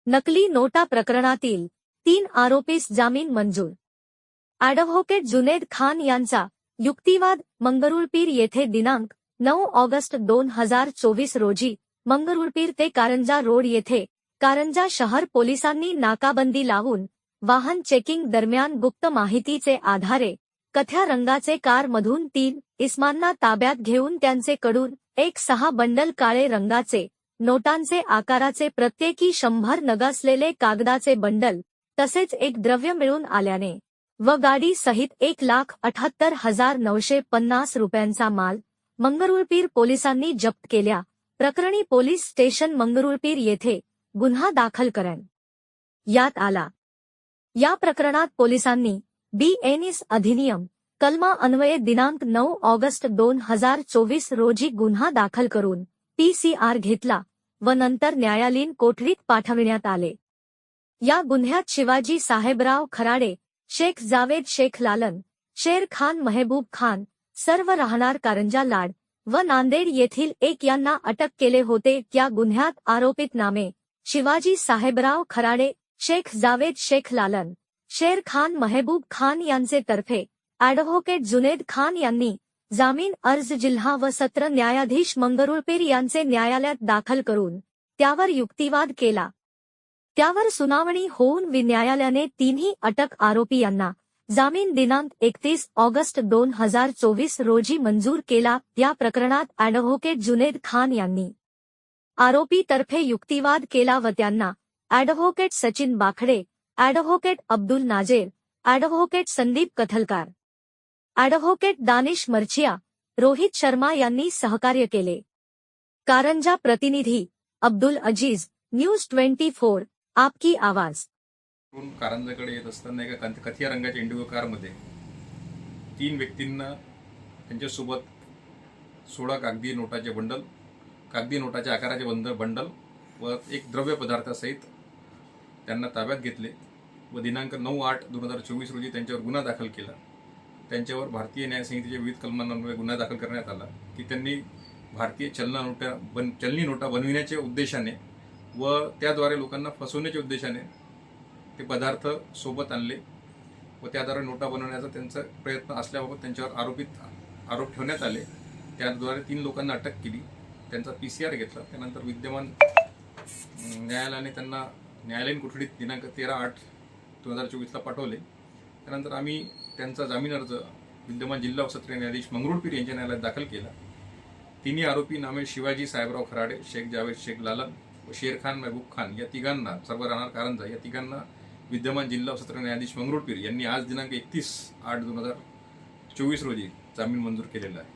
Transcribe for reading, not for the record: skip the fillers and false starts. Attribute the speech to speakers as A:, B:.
A: नकली नोटा प्रकरणातील 3 आरोपीस जामीन मंजूर। ॲडव्होकेट जुनेद खान यांचा युक्तिवाद मंगरुळपीर येथे दिनांक 9 ऑगस्ट 2024 रोजी मंगरुळपीर ते कारंजा रोड येथे कारंजा शहर पोलिसांनी नाकाबंदी लावून वाहन चेकिंग दरम्यान गुप्त माहितीचे आधारे कथ्या रंगाचे कारमधून 3 इसमांना ताब्यात घेऊन त्यांचे कडून 6 बंडल काळे रंगाचे नोटांचे आकाराचे प्रत्येकी 100 नगासलेले कागदाचे बंडल तसेच एक द्रव्य मिळून आल्याने व गाडी सहित 1,78,950 रुपयांचा माल मंगरुळपीर पोलिसांनी जप्त केल्या प्रकरणी पोलीस स्टेशन मंगरुळपीर येथे गुन्हा दाखल करण्यात आला। या प्रकरणात पोलिसांनी BNS अधिनियम कलमा अन्वये दिनांक 9 ऑगस्ट 2024 रोजी गुन्हा दाखल करून PCR घेतला व नंतर न्यायालयीन कोठडीत पाठविण्यात आले। या गुन्ह्यात शिवाजी साहेबराव खराडे, शेख जावेद शेख लालन, शेर खान महबूब खान सर्व राहणार कारंजा लाड व नांदेड येथील एक यांना अटक केले होते। या गुन्ह्यात आरोपित नामे शिवाजी साहेबराव खराडे, शेख जावेद शेख लालन, शेर खान महबूब खान यांचे तर्फे ॲडव्होकेट जुनेद खान यांनी जामीन अर्ज जिल्हा व सत्र न्यायाधीश मंगरुळपीर यांचे न्यायालयात दाखल करून त्यावर युक्तिवाद केला। त्यावर सुनावणी होऊन न्यायालयाने तिन्ही अटक आरोपी यांना जामीन दिनांक 31 ऑगस्ट 2024 रोजी मंजूर केला। या प्रकरणात ॲडव्होकेट जुनेद खान यांनी आरोपी तर्फे युक्तिवाद केला व त्यांना advocate Sachin Bakhade, advocate Abdul Nazer, advocate Sandeep Kathalkar, advocate Danish Merchia, Rohit Sharma यांनी सहकार्य केले। कारंजा प्रतिनिधी अब्दुल अजीज, न्यूज 24 आपकी आवाज।
B: कारंजाकडे येत असताना एका कथिया रंगाच्या इंडिगो कारमध्ये 3 व्यक्तींना त्यांच्यासोबत 16 कागदी नोटाचे बंडल, कागदी नोटाच्या आकाराचे बंडल व एक द्रव्य पदार्थासहित त्यांना ताब्यात घेतले व दिनांक 9/8/2024 रोजी त्यांच्यावर गुन्हा दाखल केला। त्यांच्यावर भारतीय न्याय संहितेच्या विविध कलमांन्वये गुन्हा दाखल करण्यात आला की त्यांनी भारतीय चलनी नोटा बनविण्याच्या उद्देशाने व त्याद्वारे लोकांना फसवण्याच्या उद्देशाने ते पदार्थ सोबत आणले व त्याद्वारे नोटा बनवण्याचा त्यांचा प्रयत्न असल्याबाबत त्यांच्यावर आरोप ठेवण्यात आले। त्याद्वारे 3 लोकांना अटक केली, त्यांचा PCR घेतला। त्यानंतर विद्यमान न्यायालयाने त्यांना न्यायालयीन कोठडीत दिनांक 13/8/2024 पाठवले। त्यानंतर आम्ही त्यांचा जामीन अर्ज विद्यमान जिल्हा व सत्र न्यायाधीश मंगरुळपीर यांच्या न्यायालयात दाखल केला। तिन्ही आरोपी नामे शिवाजी साहेबराव खराडे, शेख जावेद शेख लालन व शेर खान महबूब खान या तिघांना, सर्व राहणार कारंजा, या तिघांना विद्यमान जिल्हा व सत्र न्यायाधीश मंगरुळपीर यांनी आज दिनांक 31/8/2024 रोजी जामीन मंजूर केलेला आहे।